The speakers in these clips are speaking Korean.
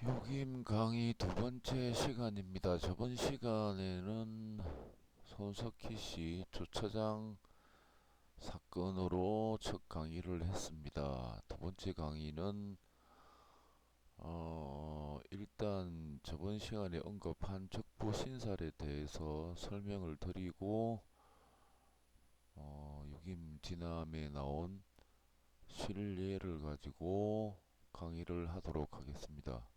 유김 강의 두 번째 시간입니다. 저번 시간에는 손석희 씨 주차장 사건으로 첫 강의를 했습니다. 두 번째 강의는 일단 저번 시간에 언급한 척부 신살에 대해서 설명을 드리고 유김 진암에 나온 실례를 가지고 강의를 하도록 하겠습니다.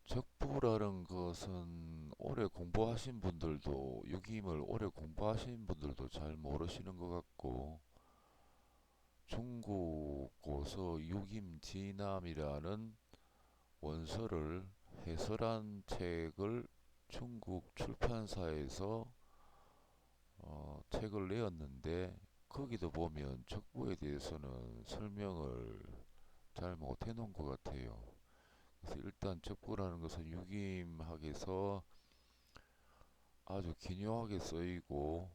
척부라는 것은 오래 공부하신 분들도 유김을 오래 공부하신 분들도 잘 모르시는 것 같고 중국 고서 유김진암이라는 원서를 해설한 책을 중국 출판사에서 책을 내었는데 거기도 보면 척부에 대해서는 설명을 잘 못해 놓은 것 같아요. 그래서 일단 척부라는 것은 유김학에서 아주 기묘하게 쓰이고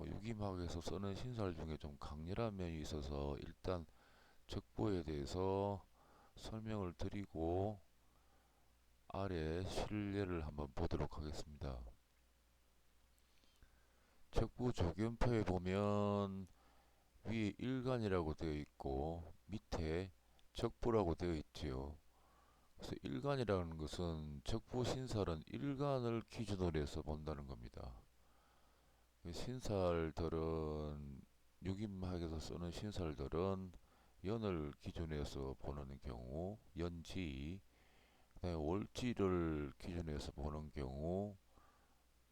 유기막에서 쓰는 신살 중에 좀 강렬한 면이 있어서 일단 척부에 대해서 설명을 드리고 아래 실례를 한번 보도록 하겠습니다. 척부 조견표에 보면 위에 일간이라고 되어 있고 밑에 척부라고 되어 있지요. 그래서 일간이라는 것은 척부 신살은 일간을 기준으로 해서 본다는 겁니다. 신살들은 유기막에서 쓰는 신살들은 연을 기준해서 보는 경우 연지, 그다음에 월지를 기준해서 보는 경우,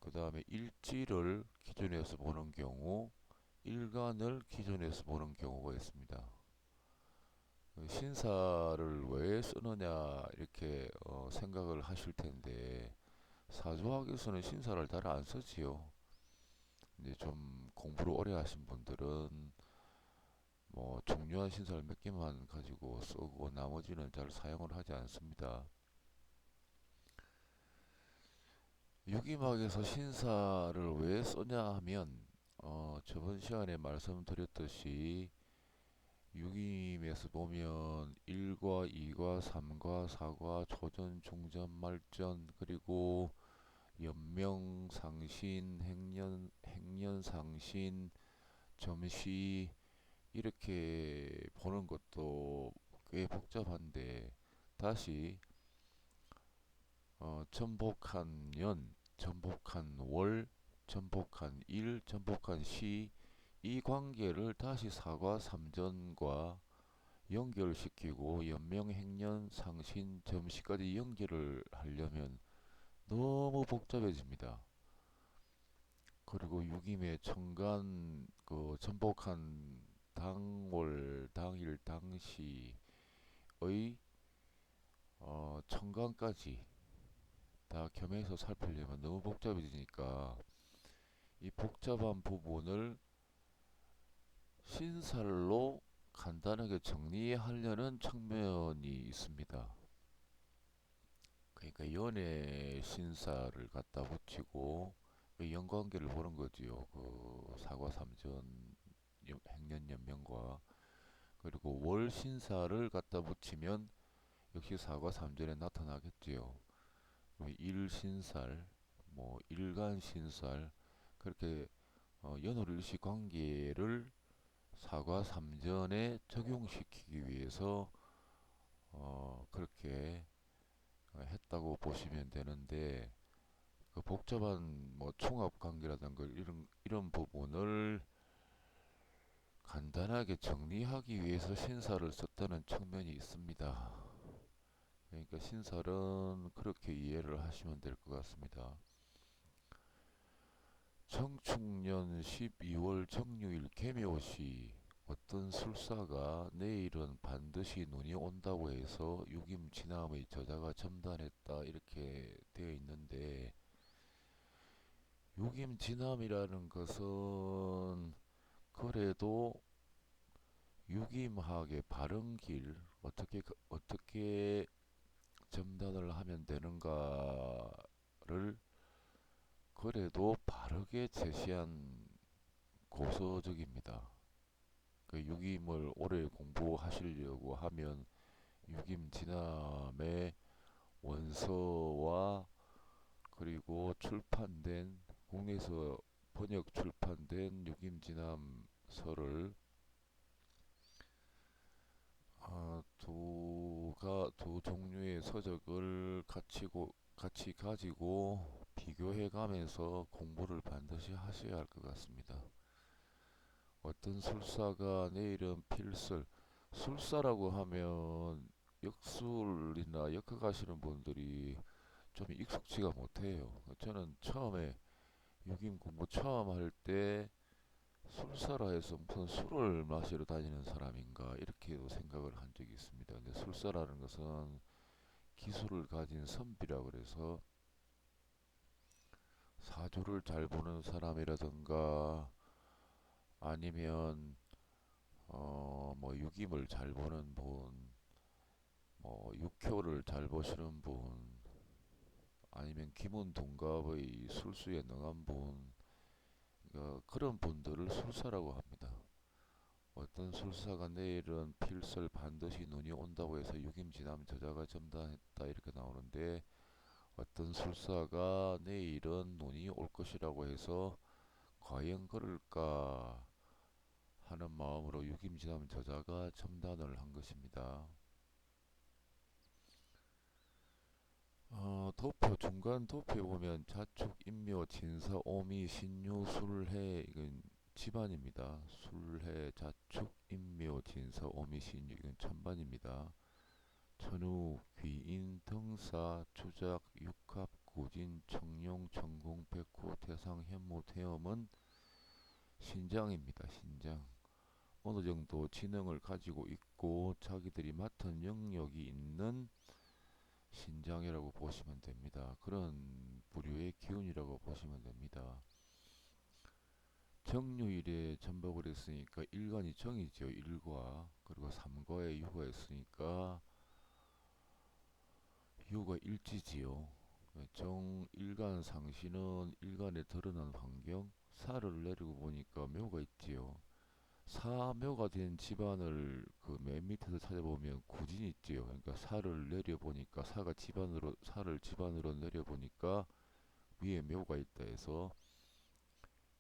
그다음에 일지를 기준해서 보는 경우, 일간을 기준해서 보는 경우가 있습니다. 신사를 왜 쓰느냐 이렇게 생각을 하실 텐데 사조학에서는 신사를 잘 안 쓰지요. 이제 좀 공부를 오래 하신 분들은 뭐 중요한 신사를 몇 개만 가지고 쓰고 나머지는 잘 사용을 하지 않습니다. 유기막에서 신사를 왜 쓰냐 하면 저번 시간에 말씀드렸듯이 유기임에서 보면 1과 2과 3과 4과 초전, 중전, 말전 그리고 연명상신, 행년상신, 점시 이렇게 보는 것도 꽤 복잡한데 다시 전복한 년, 전복한 월, 전복한 일, 전복한 시 이 관계를 다시 사과 삼전과 연결시키고 연명, 행년, 상신, 점시까지 연결을 하려면 너무 복잡해집니다. 그리고 유김의 천간 그 전복한 당월, 당일, 당시의 천간까지 다 겸해서 살피려면 너무 복잡해지니까 이 복잡한 부분을 신살로 간단하게 정리하려는 측면이 있습니다. 그러니까 연애 신살을 갖다 붙이고 그 연관계를 보는 거지요. 그 사과삼전 행년연명과 그리고 월 신살을 갖다 붙이면 역시 사과삼전에 나타나겠지요. 일신살, 뭐 일간신살 그렇게 연월일시 관계를 사과삼전에 적용시키기 위해서 그렇게 했다고 보시면 되는데 그 복잡한 뭐 총합 관계라든가 이런 부분을 간단하게 정리하기 위해서 신사를 썼다는 측면이 있습니다. 그러니까 신살은 그렇게 이해를 하시면 될 것 같습니다. 청축년 12월 정유일 개묘시 어떤 술사가 내일은 반드시 눈이 온다고 해서 유김진암의 저자가 점단했다 이렇게 되어 있는데 유김진암이라는 것은 그래도 유김학의 바른 길 어떻게 점단을 하면 되는가를 그래도 바르게 제시한 고서적입니다. 그 유김을 오래 공부하시려고 하면 유김진암의 원서와 그리고 출판된 국내에서 번역 출판된 유김진암서를 두 종류의 서적을 같이 가지고 비교해 가면서 공부를 반드시 하셔야 할 것 같습니다. 어떤 술사가 내일은 필설, 술사라고 하면 역술이나 역학하시는 분들이 좀 익숙지가 못해요. 저는 처음에 유김 공부 처음 할 때 술사라 해서 무슨 술을 마시러 다니는 사람인가 이렇게도 생각을 한 적이 있습니다. 근데 술사라는 것은 기술을 가진 선비라 그래서 사주를 잘 보는 사람이라든가 아니면 뭐 유김을 잘 보는 분, 뭐 육효를 잘 보시는 분, 아니면 기문동갑의 술수에 능한 분, 그러니까 그런 분들을 술사라고 합니다. 어떤 술사가 내일은 필설 반드시 눈이 온다고 해서 유김지남 저자가 점단했다 이렇게 나오는데 어떤 술사가 내일은 눈이 올 것이라고 해서 과연 그럴까 하는 마음으로 유김지남 저자가 첨단을 한 것입니다. 도표 중간 도표에 보면 자축, 인묘, 진사, 오미, 신유, 술해 이건 집안입니다. 술해, 자축, 인묘, 진사, 오미, 신유 이건 천반입니다. 천우, 귀인, 등사, 주작, 육합, 구진, 청룡, 천공, 백호, 태상, 현무, 태음은 신장입니다. 신장. 어느 정도 지능을 가지고 있고 자기들이 맡은 영역이 있는 신장이라고 보시면 됩니다. 그런 부류의 기운이라고 보시면 됩니다. 정유일에 전복을 했으니까 일간이 정이죠. 일과. 그리고 삼과에 유가 했으니까 유가 일지지요. 정 일간 상신은 일간에 드러난 환경, 사를 내리고 보니까 묘가 있지요. 사묘가 된 집안을 그 맨 밑에서 찾아보면 구진이 있지요. 그러니까 사를 내려보니까 사를 집안으로 내려보니까 위에 묘가 있다 해서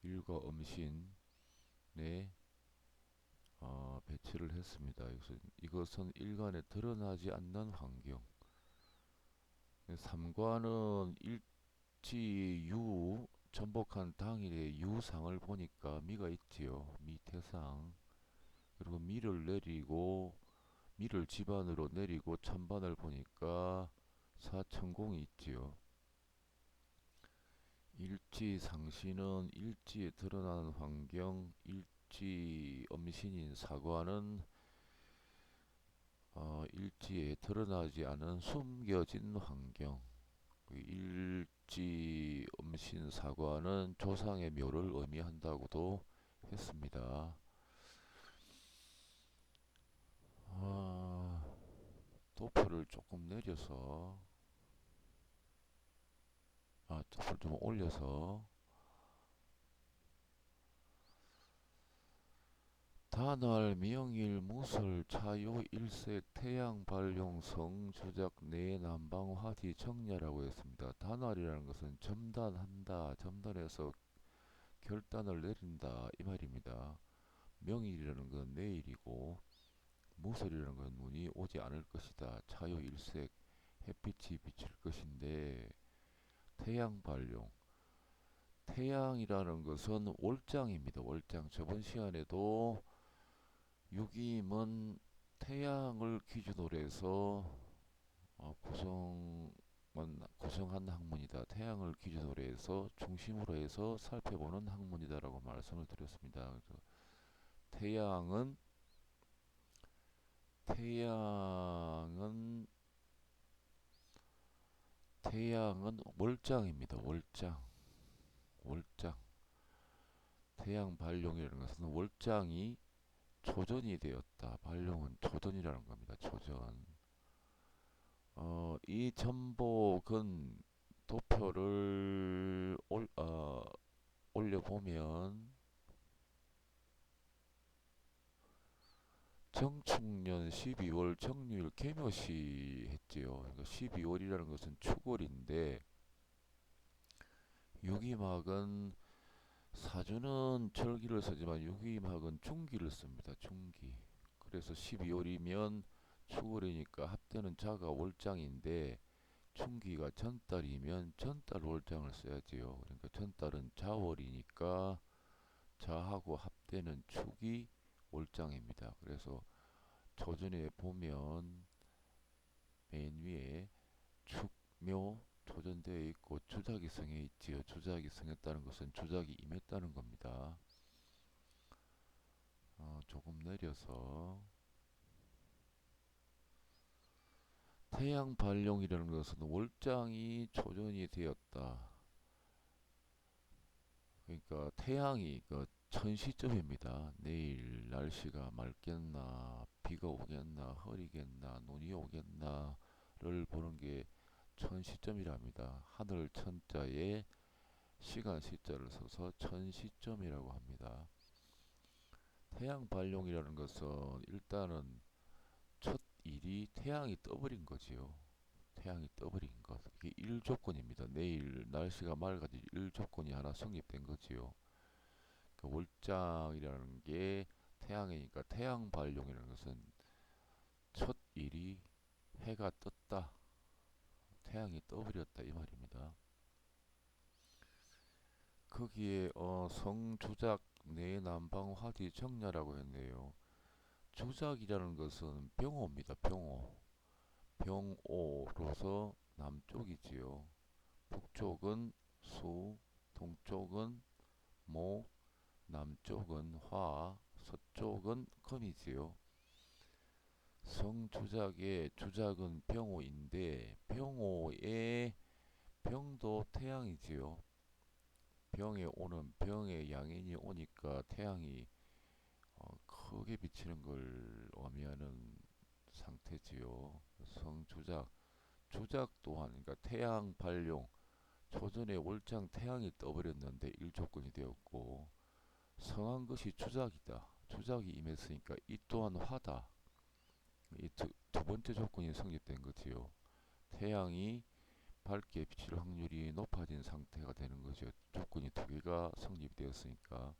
일과 음신에 배치를 했습니다. 이것은 일간에 드러나지 않는 환경. 삼관은 일지유 전복한 당일의 유상을 보니까 미가 있지요. 미태상. 그리고 미를 집안으로 내리고 천반을 보니까 사천공이 있지요. 일지상신은 일지에 드러나는 환경, 일지 음신인 사과는 일지에 드러나지 않은 숨겨진 환경. 일지 음신 사과는 조상의 묘를 의미한다고도 했습니다. 아, 도표를 조금 내려서 도표를 좀 올려서 단월 미영일 무술 차요 일색 태양 발용 성주작 내남방 화지 정야라고 했습니다. 단월이라는 것은 점단한다, 점단해서 결단을 내린다 이 말입니다. 명일이라는 건 내일이고 무술이라는 건 눈이 오지 않을 것이다. 차요 일색 햇빛이 비칠 것인데 태양 발용 태양이라는 것은 월장입니다. 월장 저번 시간에도 유기임은 태양을 기준으로 해서 구성한 학문이다. 태양을 기준으로 해서 중심으로 해서 살펴보는 학문이다라고 말씀을 드렸습니다. 그래서 태양은 태양은 태양은 월장입니다. 월장, 월장. 태양 발룡이라는 것은 월장이 조전이 되었다. 발룡은 조전이라는 겁니다. 조전. 이 전복은 도표를 올려보면 정축년 12월 정유일 개묘시 했지요. 그러니까 12월이라는 것은 축월인데 유기막은 사주는 절기를 쓰지만 유기막은 중기를 씁니다. 중기. 그래서 12월이면 축월이니까 합되는 자가 월장인데 중기가 전달이면 전달 월장을 써야지요. 그러니까 전달은 자월이니까 자하고 합되는 축이 월장입니다. 그래서 조전에 보면 맨 위에 축묘 조전되어 있고 주작이 성에 있지요. 주작이 성했다는 것은 주작이 임했다는 겁니다. 조금 내려서 태양 발령이라는 것은 월장이 조전이 되었다. 그러니까 태양이 그 천시점입니다. 내일 날씨가 맑겠나, 비가 오겠나, 흐리겠나, 눈이 오겠나를 보는 게 천시점이랍니다. 하늘 천자에 시간 시자를 써서 천시점이라고 합니다. 태양 발용이라는 것은 일단은 첫 일이 태양이 떠버린 거지요. 태양이 떠버린 것. 이게 1조건입니다. 내일 날씨가 맑아질 1조건이 하나 성립된 거지요. 그 월장이라는 게 태양이니까 태양 발용이라는 것은 첫 일이 해가 떴다. 태양이 떠버렸다 이 말입니다. 거기에 성주작 내남방 화디 정야라고 했네요. 주작이라는 것은 병호입니다. 병호. 병오로서 남쪽이지요. 북쪽은 수, 동쪽은 모, 남쪽은 화, 서쪽은 금이지요. 성주작의 주작은 병호인데 병호의 병도 태양이지요. 병에 오는 병의 양인이 오니까 태양이 크게 비치는 걸 의미하는 상태지요. 성주작, 주작 또한 그러니까 태양 발용, 조전에 월장 태양이 떠버렸는데 일조건이 되었고 성한 것이 주작이다. 주작이 임했으니까 이 또한 화다. 이 두 번째 조건이 성립된 거지요. 태양이 밝게 비칠 확률이 높아진 상태가 되는 거죠. 조건이 두 개가 성립되었으니까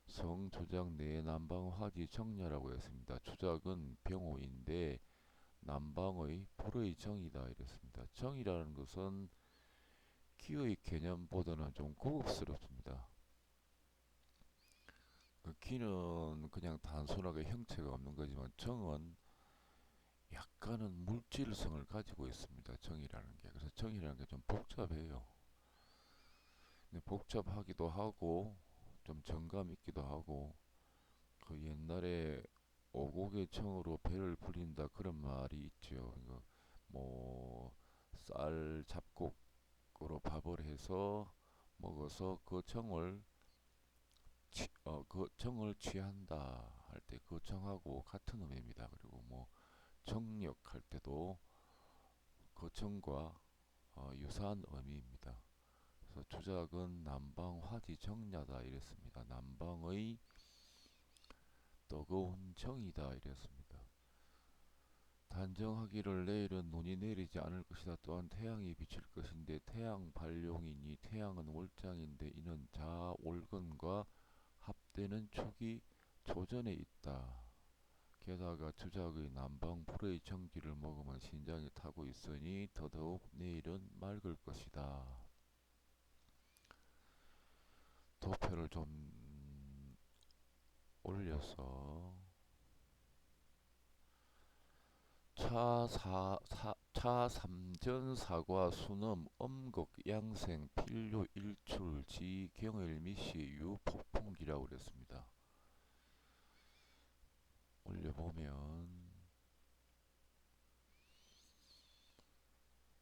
성주작 내남방 화지 정야라고 했습니다. 주작은 병호인데 남방의 불의 정이다 이랬습니다. 정이라는 것은 기의 개념보다는 좀 고급스럽습니다. 그 기는 그냥 단순하게 형체가 없는 거지만 정은 약간은 물질성을 가지고 있습니다. 정이라는 게. 그래서 정이라는 게 좀 복잡해요. 근데 복잡하기도 하고 좀 정감 있기도 하고 그 옛날에 오곡의 청으로 배를 불린다 그런 말이 있죠. 이거 뭐쌀 잡곡으로 밥을 해서 먹어서 그 청을 취한다 할 때 그 청하고 같은 의미입니다. 그리고 뭐 정력할 때도 그 청과 유사한 의미입니다. 그래서 주작은 남방 화지 정야다 이랬습니다. 남방의 뜨거운 정이다 이랬습니다. 단정하기를 내일은 눈이 내리지 않을 것이다. 또한 태양이 비칠 것인데 태양 발용이니 태양은 월장인데 이는 자월근과 합되는 축이 조전에 있다. 게다가 주작의 남방 불의 정기를 먹으면 신장이 타고 있으니 더더욱 내일은 맑을 것이다. 도표를 좀 올려서 차삼전 사과 순음 엄극 양생 필요 일출 지 경일 미시 유 폭풍기라고 그랬습니다. 올려보면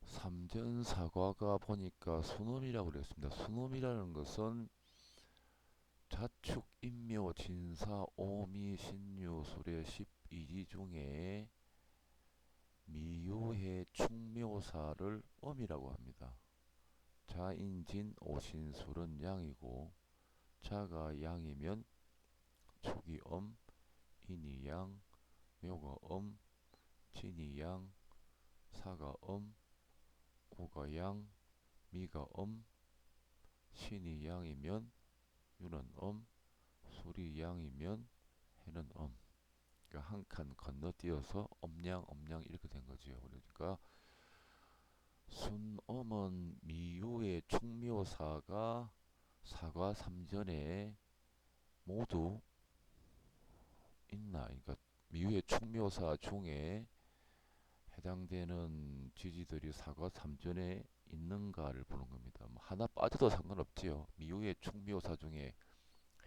삼전사과가 보니까 순음이라고 그랬습니다. 순음이라는 것은 자축 인묘 진사 오미 신유 수레 12지 중에 미유해 충묘사를 엄이라고 합니다. 자인진 오신술은 양이고 자가 양이면 축이 엄, 인이 양, 요가 진이 사가 오가 미가 신이 이면 유는 술이 이면 해는 그러니까 한 칸 건너뛰어서 엄양 이렇게 된 거지요. 그러니까 순엄은 미유의 충묘사가 사과 삼전에 모두 있나? 그러니까 미유의 충묘사 중에 해당되는 지지들이 사과 삼전에 있는가를 보는 겁니다. 뭐 하나 빠져도 상관없지요. 미유의 충묘사 중에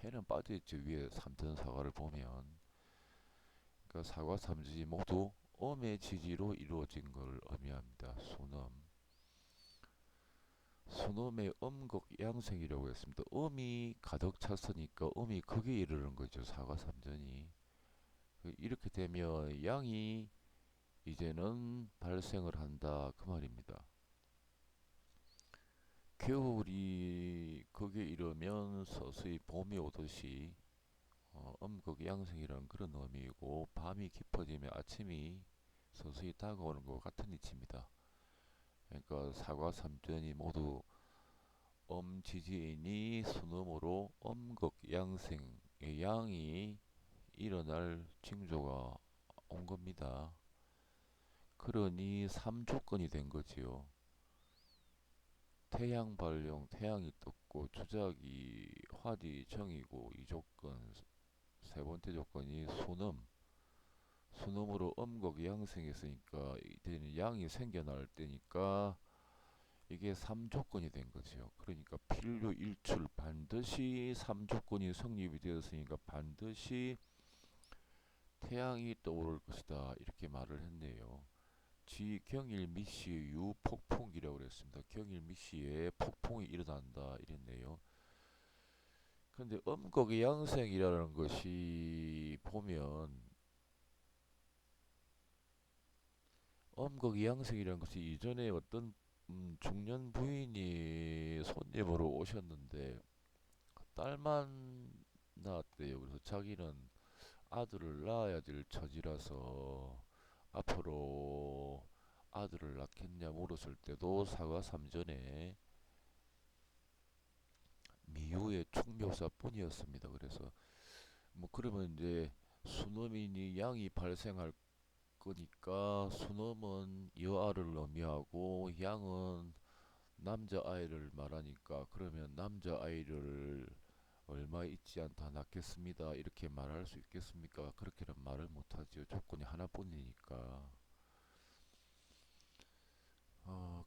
해는 빠져있죠. 위에 삼전 사과를 보면. 그러니까 사과 삼전이 모두 엄의 지지로 이루어진 걸 의미합니다. 순엄의 음극 양생이라고 했습니다. 음이 가득 찼으니까 음이 극에 이르는 거죠. 사과 삼전이. 이렇게 되면 양이 이제는 발생을 한다 그 말입니다. 겨울이 극에 이르면 서서히 봄이 오듯이 음극양생이라는 그런 의미이고, 밤이 깊어지면 아침이 서서히 다가오는 것 같은 이치입니다. 그러니까 사과 삼전이 모두 지지인이 순음으로 음극양생의 양이 일어날 징조가 온 겁니다. 그러니 3조건이 된 거지요. 태양 발령, 태양이 떴고 주작이 화디 정이고, 이 조건. 세 번째 조건이 순음으로 음극이 양생했으니까 이제는 양이 생겨날 때니까 이게 3조건이 된 거죠. 그러니까 필요 일출 반드시 3조건이 성립이 되었으니까 반드시 태양이 떠오를 것이다 이렇게 말을 했네요. 지 경일 미시 유 폭풍이라고 그랬습니다. 경일 미시에 폭풍이 일어난다 이랬네요. 근데 음극의 양생이라는 것이 보면 음극의 양생이라는 것이 이전에 어떤 중년 부인이 손님으로 오셨는데 딸만 낳았대요. 그래서 자기는 아들을 낳아야 될 처지라서 앞으로 아들을 낳겠냐 물었을 때도 사과 삼전에 미유의 충묘사뿐이었습니다. 그래서 뭐 그러면 이제 수놈이니 양이 발생할 거니까 수놈은 여아를 의미하고 양은 남자아이를 말하니까 그러면 남자아이를 얼마 있지 않다 낳겠습니다 이렇게 말할 수 있겠습니까? 그렇게는 말을 못하지요. 조건이 하나뿐이니까.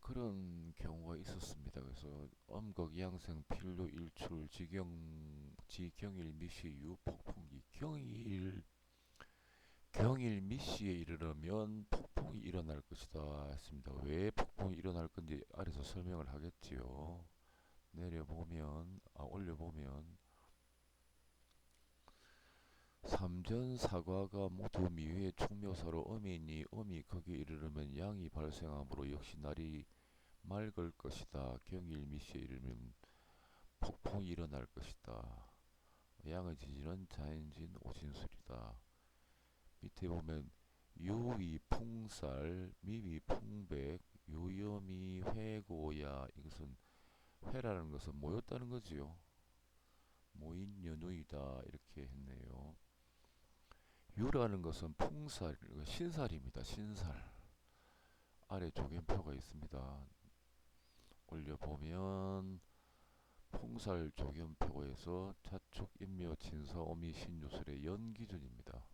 그런 경우가 있었습니다. 그래서 음극양생 필로 일출 지경일 미시유 폭풍기 경일 미시에 이르려면 폭풍이 일어날 것이다 했습니다. 왜 폭풍이 일어날 건지 아래서 설명을 하겠지요. 올려보면 삼전 사과가 모두 미회의 충묘사로 음이니 음이 거기에 이르려면 양이 발생하므로 역시 날이 맑을 것이다. 경일 미시에 이르면 폭풍이 일어날 것이다. 양의 지지는 자연진 오진술이다. 밑에 보면 유위 풍살, 미위 풍백, 요염이 회고야. 이것은 회라는 것은 모였다는 거지요. 모인 연우이다 이렇게 했네요. 유라는 것은 풍살, 신살입니다. 신살. 아래 조견표가 있습니다. 올려보면 풍살 조견표에서 자축 인묘 진서 어미 신유술의 연기준입니다.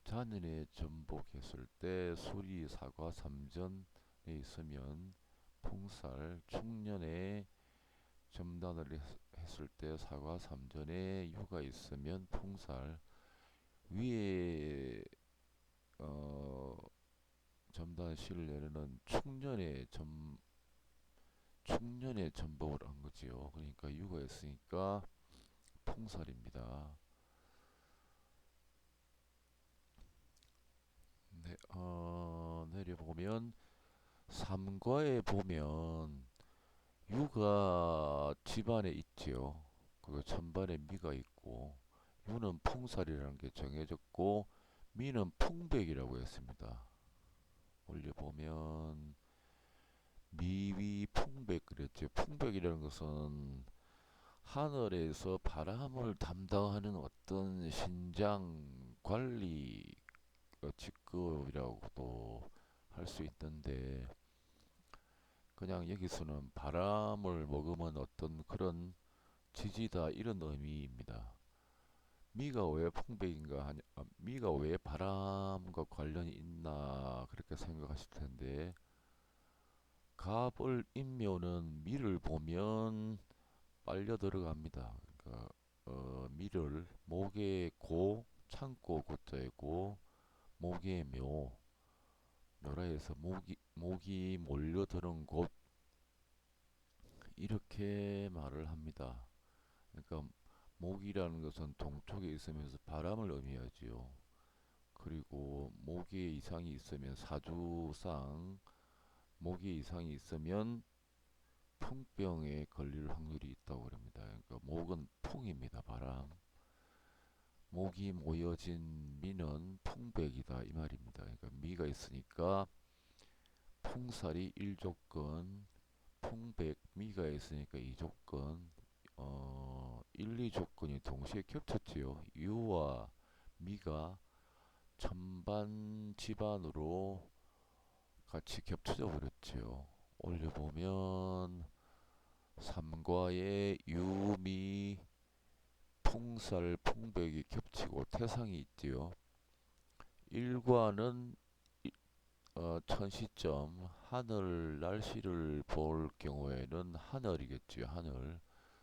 잔인에 전복했을 때 수리 사과 삼전에 있으면 풍살, 충년에 점단을 했을 때 사과 삼전에 유가 있으면 풍살, 위에 점단 실내는 충년에 전복을 한 거지요. 그러니까 유가 있으니까 풍살입니다. 네, 내려보면 삼과에 보면 유가 집안에 있지요. 그 천반에 미가 있고 유는 풍살이라는 게 정해졌고 미는 풍백이라고 했습니다. 올려보면 미위 풍백 그랬죠. 풍백이라는 것은 하늘에서 바람을 담당하는 어떤 신장 관리 직급이라고도 할 수 있던데, 그냥 여기서는 바람을 먹으면 어떤 그런 지지다 이런 의미입니다. 미가 왜 풍백인가 하냐, 미가 왜 바람과 관련이 있나 그렇게 생각하실 텐데, 갑을 인묘는 미를 보면 빨려 들어갑니다. 그러니까 미를 목에 고, 창고 고자에 고, 목에 묘, 묘라해서 목이 몰려드는 곳 이렇게 말을 합니다. 그러니까 목이라는 것은 동쪽에 있으면서 바람을 의미하지요. 그리고 목에 이상이 있으면 사주상, 목에 이상이 있으면 풍병에 걸릴 확률이 있다고 합니다. 그러니까 목은 풍입니다. 바람. 목이 모여진 미는 풍백이다 이 말입니다. 그러니까 미가 있으니까 풍살이 1조건, 풍백 미가 있으니까 2조건, 1, 2조건이 동시에 겹쳤지요. 유와 미가 천반 지반으로 같이 겹쳐져 버렸지요. 올려보면 삼과의 유미 풍살 풍백이 겹치고 태상이 있지요. 일과는 천시점 하늘 날씨를 볼 경우에는 하늘이겠지요. 하늘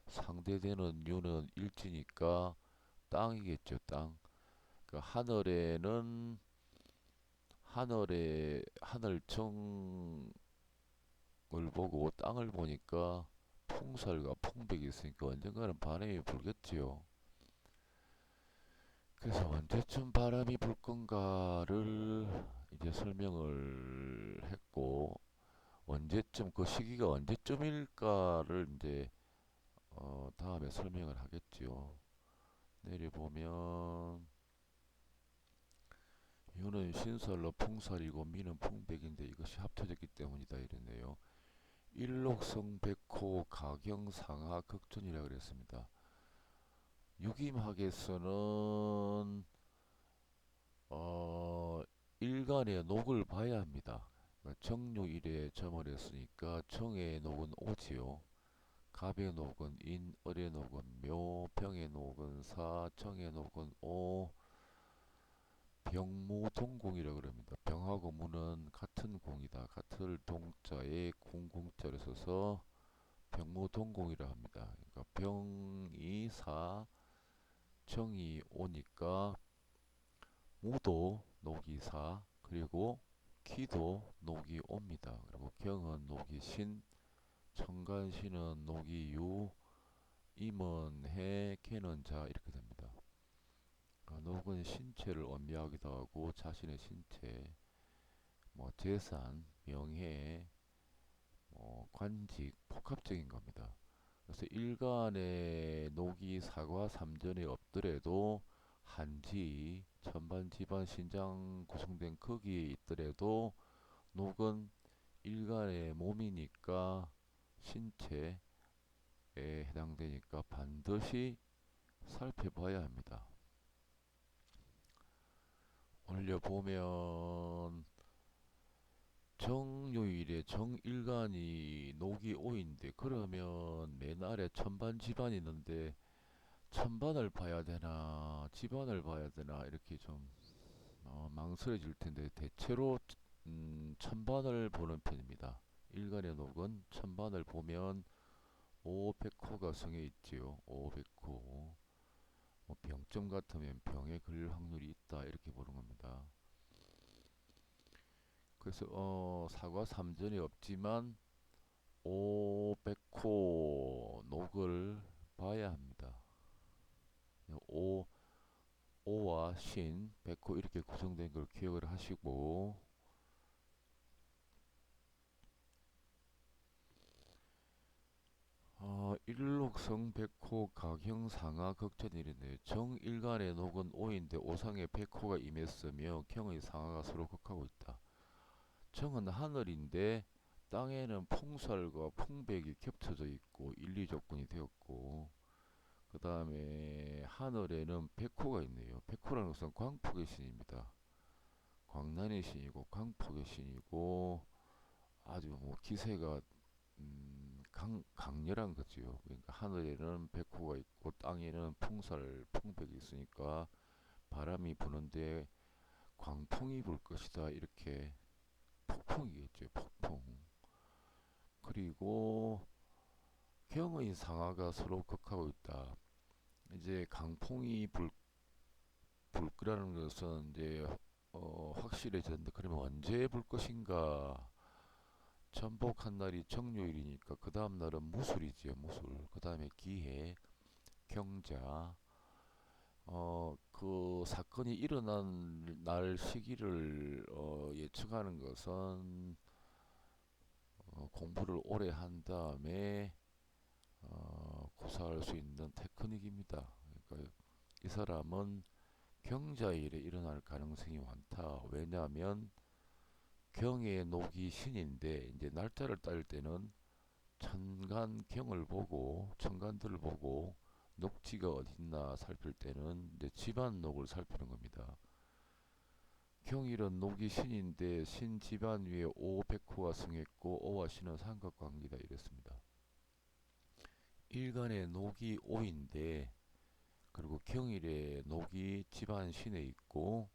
상대되는 유는 일지니까 땅이겠죠. 땅. 그 하늘에는 하늘의 하늘청을 보고 땅을 보니까 풍살과 풍백이 있으니까 언젠가는 바람이 불겠지요. 그래서 언제쯤 바람이 불 건가를 이제 설명을 했고, 언제쯤 그 시기가 언제쯤일까를 이제 다음에 설명을 하겠지요. 내려보면 유는 신설로 풍살이고 미는 풍백인데 이것이 합쳐졌기 때문이다 이랬네요. 일록성 백호 가경상하 극존이라 그랬습니다. 유김학에서는 일간의 녹을 봐야 합니다. 그러니까 정유일에 점을 했으니까 정의 녹은 오지요. 갑의 녹은 인, 을의 녹은 묘, 병의 녹은 사, 정의 녹은 오, 병무동공이라 그럽니다. 병하고 무는 같은 공이다. 같을 동자에 궁궁자를 써서 병무동공이라 합니다. 그러니까 병이 사, 정이 오니까 무도 녹이 사, 그리고 기도 녹이 옵니다. 그리고 경은 녹이 신, 청간신은 녹이 유, 임은 해, 개는 자 이렇게 됩니다. 녹은 신체를 의미하기도 하고 자신의 신체, 뭐 재산, 명예, 관직, 복합적인 겁니다. 그래서 일간에 녹이 사과 삼전에 없더라도 한지, 천반, 지반, 신장 구성된 거기에 있더라도 녹은 일간의 몸이니까 신체에 해당되니까 반드시 살펴봐야 합니다. 올려보면 정요일에 정일간이 녹이 오인데 그러면 맨 아래 천반지반이 있는데 천반을 봐야 되나 지반을 봐야 되나 이렇게 좀 망설여질 텐데 대체로 천반을 보는 편입니다. 일간의 녹은 천반을 보면 오백호가 성에 있지요. 오백호. 뭐 병점 같으면 병에 걸릴 확률이 있다 이렇게 보는 겁니다. 그래서 사과 삼전이 없지만 오백호 녹을 봐야 합니다. 오, 오와 신, 백호 이렇게 구성된 걸 기억을 하시고, 목성 백호 가경 상하 극전일이네요. 정일간의 녹은 오인데 오상에 백호가 임했으며 경의 상하가 서로 극하고 있다. 정은 하늘인데 땅에는 풍살과 풍백이 겹쳐져 있고 일리 조건이 되었고, 그 다음에 하늘에는 백호가 있네요. 백호라는 것은 광폭의 신입니다. 광란의 신이고 광폭의 신이고 아주 뭐 기세가 강렬한 거지요. 그러니까 하늘에는 백호가 있고 땅에는 풍살, 풍백이 있으니까 바람이 부는데 광풍이 불 것이다. 이렇게 폭풍이겠죠. 폭풍. 그리고 경의 상하가 서로 극하고 있다. 이제 강풍이 불 거라는 것은 이제 확실해졌는데 그러면 언제 불 것인가? 전복한 날이 정요일이니까 그 다음 날은 무술이지요. 무술. 그 다음에 기해, 경자. 그 사건이 일어난 날 시기를 예측하는 것은 공부를 오래 한 다음에 구사할 수 있는 테크닉입니다. 그러니까 이 사람은 경자일에 일어날 가능성이 많다. 왜냐하면 경의 녹이 신인데 이제 날짜를 따를 때는 천간경을 보고 천간들을 보고 녹지가 어딨나 살필 때는 이제 집안 녹을 살피는 겁니다. 경일은 녹이 신인데 신 집안 위에 오백호가 승했고 오와 신은 삼각관계다 이랬습니다. 일간의 녹이 오인데 그리고 경일에 녹이 집안 신에 있고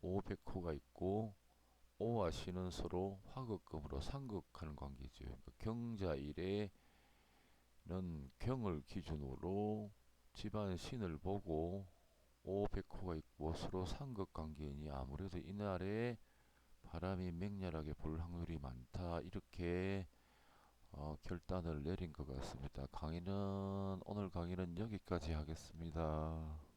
오백호가 있고 오와 신은 서로 화극금으로 상극하는 관계죠. 그러니까 경자일에는 경을 기준으로 집안 신을 보고 오백호가 있고 서로 상극 관계이니 아무래도 이날에 바람이 맹렬하게 불 확률이 많다. 이렇게 결단을 내린 것 같습니다. 오늘 강의는 여기까지 하겠습니다.